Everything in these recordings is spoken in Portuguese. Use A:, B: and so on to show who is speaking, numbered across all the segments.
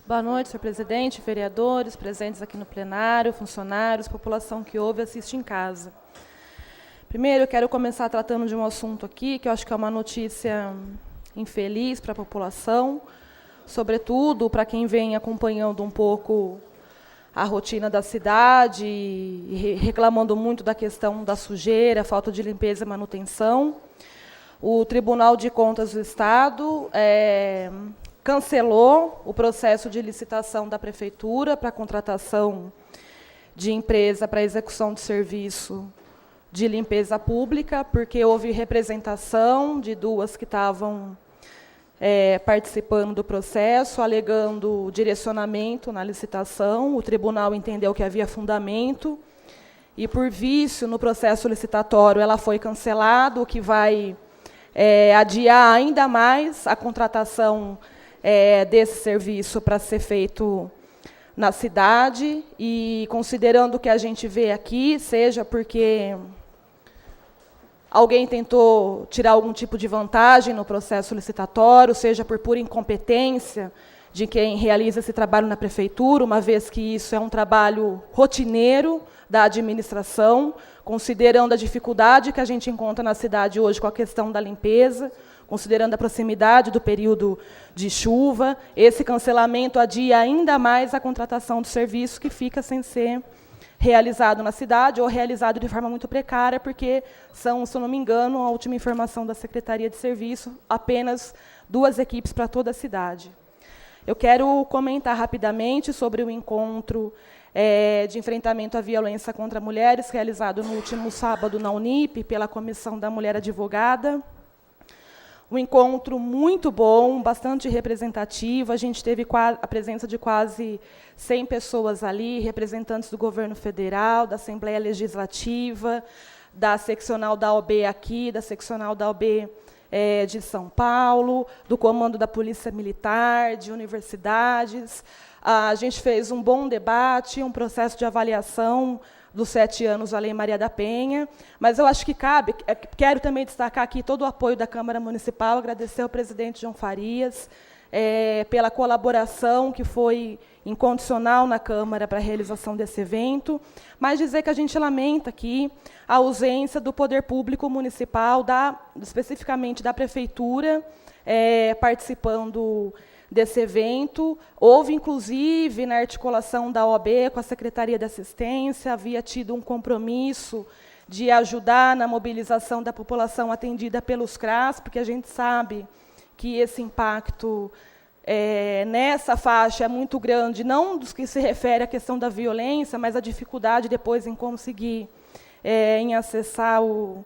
A: Boa noite, senhor presidente, vereadores, presentes aqui no plenário, funcionários, população que ouve e assiste em casa. Primeiro, eu quero começar tratando de um assunto aqui, que eu acho que é uma notícia infeliz para a população, sobretudo para quem vem acompanhando um pouco a rotina da cidade e reclamando muito da questão da sujeira, falta de limpeza e manutenção. O Tribunal de Contas do Estado cancelou o processo de licitação da Prefeitura para a contratação de empresa para execução de serviço de limpeza pública, porque houve representação de duas que estavam participando do processo, alegando direcionamento na licitação. O tribunal entendeu que havia fundamento e, por vício no processo licitatório, ela foi cancelada, o que vai adiar ainda mais a contratação desse serviço para ser feito na cidade. E, considerando o que a gente vê aqui, seja porque alguém tentou tirar algum tipo de vantagem no processo licitatório, seja por pura incompetência de quem realiza esse trabalho na prefeitura, uma vez que isso é um trabalho rotineiro da administração, considerando a dificuldade que a gente encontra na cidade hoje com a questão da limpeza, considerando a proximidade do período de chuva, esse cancelamento adia ainda mais a contratação do serviço, que fica sem ser realizado na cidade, ou realizado de forma muito precária, porque são, se eu não me engano, a última informação da Secretaria de Serviço, apenas 2 equipes para toda a cidade. Eu quero comentar rapidamente sobre o encontro de enfrentamento à violência contra mulheres, realizado no último sábado na Unip, pela Comissão da Mulher Advogada. Um encontro muito bom, bastante representativo. A gente teve a presença de quase 100 pessoas ali, representantes do governo federal, da Assembleia Legislativa, da seccional da OAB aqui, da seccional da OAB de São Paulo, do comando da Polícia Militar, de universidades. A gente fez um bom debate, um processo de avaliação dos 7 anos da Lei Maria da Penha, mas eu acho que cabe, quero também destacar aqui todo o apoio da Câmara Municipal, agradecer ao presidente João Farias pela colaboração que foi incondicional na Câmara para a realização desse evento, mas dizer que a gente lamenta aqui a ausência do poder público municipal, especificamente da Prefeitura, participando desse evento. Houve, inclusive, na articulação da OAB com a Secretaria de Assistência, havia tido um compromisso de ajudar na mobilização da população atendida pelos CRAS, porque a gente sabe que esse impacto nessa faixa é muito grande, não dos que se refere à questão da violência, mas a dificuldade depois em conseguir, em acessar o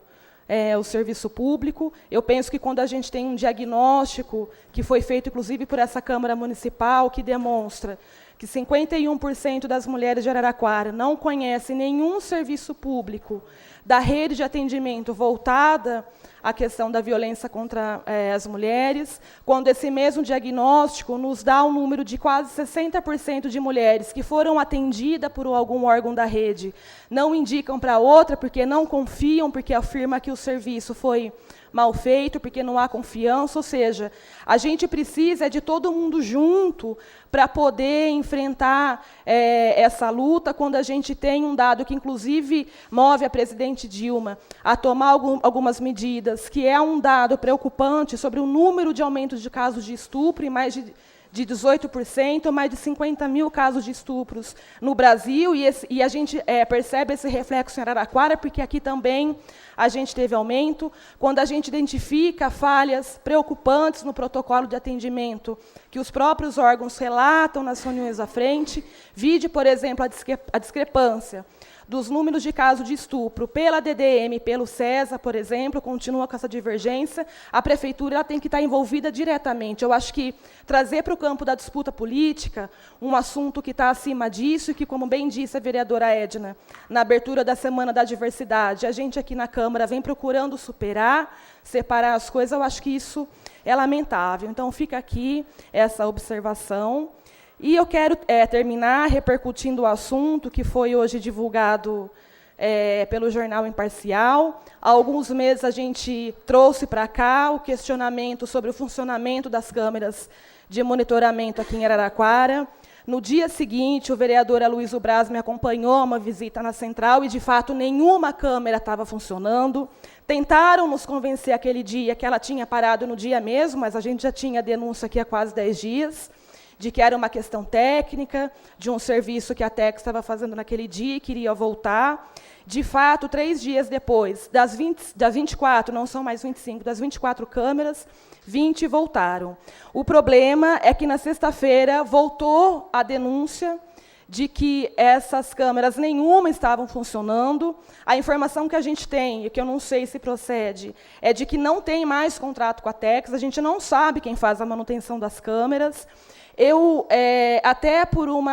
A: serviço público. Eu penso que quando a gente tem um diagnóstico, que foi feito, inclusive, por essa Câmara Municipal, que demonstra que 51% das mulheres de Araraquara não conhecem nenhum serviço público da rede de atendimento voltada à questão da violência contra as mulheres, quando esse mesmo diagnóstico nos dá um número de quase 60% de mulheres que foram atendidas por algum órgão da rede, não indicam para outra, porque não confiam, porque afirma que o serviço foi mal feito, porque não há confiança. Ou seja, a gente precisa de todo mundo junto para poder enfrentar essa luta, quando a gente tem um dado que, inclusive, move a presidente Dilma a tomar algumas medidas, que é um dado preocupante sobre o número de aumentos de casos de estupro, em mais de 18%, mais de 50 mil casos de estupros no Brasil, e a gente percebe esse reflexo em Araraquara, porque aqui também a gente teve aumento. Quando a gente identifica falhas preocupantes no protocolo de atendimento, que os próprios órgãos relatam nas reuniões à frente, vide, por exemplo, a discrepância dos números de casos de estupro pela DDM, pelo CESA, por exemplo, continua com essa divergência. A prefeitura ela tem que estar envolvida diretamente. Eu acho que trazer para o campo da disputa política um assunto que está acima disso, e que, como bem disse a vereadora Edna, na abertura da Semana da Diversidade, a gente aqui na Câmara vem procurando superar, separar as coisas, eu acho que isso é lamentável. Então, fica aqui essa observação. E eu quero terminar repercutindo o assunto que foi hoje divulgado pelo jornal Imparcial. Há alguns meses a gente trouxe para cá o questionamento sobre o funcionamento das câmeras de monitoramento aqui em Araraquara. No dia seguinte, o vereador Aloysio Braz me acompanhou a uma visita na central e, de fato, nenhuma câmera estava funcionando. Tentaram nos convencer aquele dia que ela tinha parado no dia mesmo, mas a gente já tinha denúncia aqui há quase 10 dias, de que era uma questão técnica, de um serviço que a TEC estava fazendo naquele dia e queria voltar. De fato, 3 dias depois, das 24, não são mais 25, das 24 câmeras, 20 voltaram. O problema é que, na sexta-feira, voltou a denúncia de que essas câmeras nenhuma estavam funcionando. A informação que a gente tem, e que eu não sei se procede, é de que não tem mais contrato com a TECS, a gente não sabe quem faz a manutenção das câmeras. Eu, até por um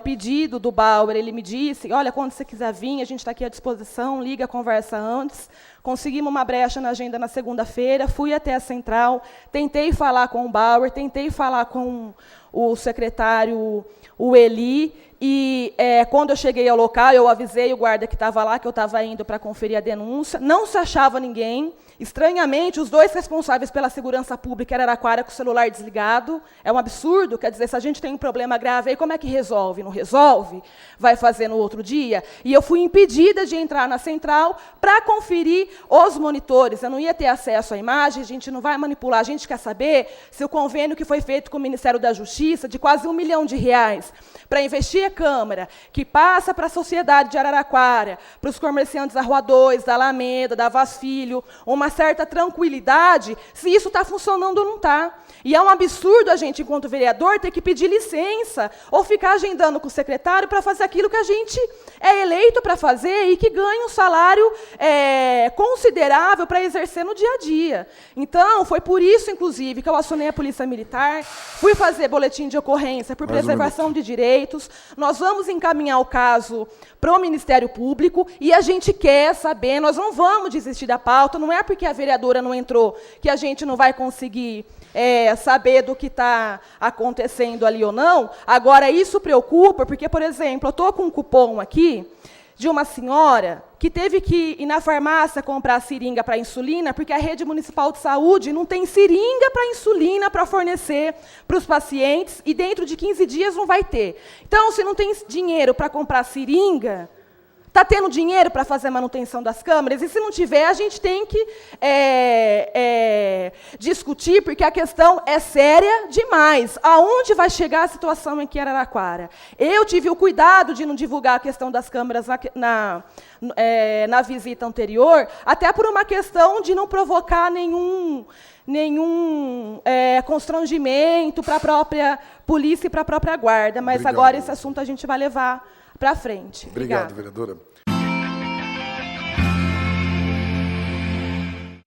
A: pedido do Bauer, ele me disse, olha, quando você quiser vir, a gente está aqui à disposição, liga, conversa antes. Conseguimos uma brecha na agenda na segunda-feira, fui até a central, tentei falar com o Bauer, tentei falar com o secretário, o Eli, e quando eu cheguei ao local, eu avisei o guarda que estava lá, que eu estava indo para conferir a denúncia, não se achava ninguém. Estranhamente, os 2 responsáveis pela segurança pública em Araraquara com o celular desligado. É um absurdo, quer dizer, se a gente tem um problema grave, aí como é que resolve? Não resolve? Vai fazer no outro dia? E eu fui impedida de entrar na central para conferir os monitores. Eu não ia ter acesso à imagem, a gente não vai manipular. A gente quer saber se o convênio que foi feito com o Ministério da Justiça, de quase R$1 milhão, para investir a Câmara, que passa para a sociedade de Araraquara, para os comerciantes da Rua 2, da Alameda, da Vaz Filho, uma certa tranquilidade, se isso está funcionando ou não está. E é um absurdo a gente, enquanto vereador, ter que pedir licença ou ficar agendando com o secretário para fazer aquilo que a gente é eleito para fazer e que ganha um salário considerável para exercer no dia a dia. Então, foi por isso, inclusive, que eu acionei a Polícia Militar, fui fazer boletim de ocorrência por preservação de direitos. Nós vamos encaminhar o caso para o Ministério Público e a gente quer saber, nós não vamos desistir da pauta, não é porque a vereadora não entrou que a gente não vai conseguir saber do que está acontecendo ali ou não. Agora, isso preocupa, porque, por exemplo, eu estou com um cupom aqui de uma senhora que teve que ir na farmácia comprar seringa para insulina, porque a rede municipal de saúde não tem seringa para insulina para fornecer para os pacientes, e dentro de 15 dias não vai ter. Então, se não tem dinheiro para comprar seringa, está tendo dinheiro para fazer a manutenção das câmeras? E se não tiver, a gente tem que discutir, porque a questão é séria demais. Aonde vai chegar a situação aqui em Araraquara? Eu tive o cuidado de não divulgar a questão das câmeras na visita anterior, até por uma questão de não provocar nenhum constrangimento para a própria polícia e para a própria guarda. Mas obrigado. Agora esse assunto a gente vai levar para frente.
B: Obrigado, vereadora.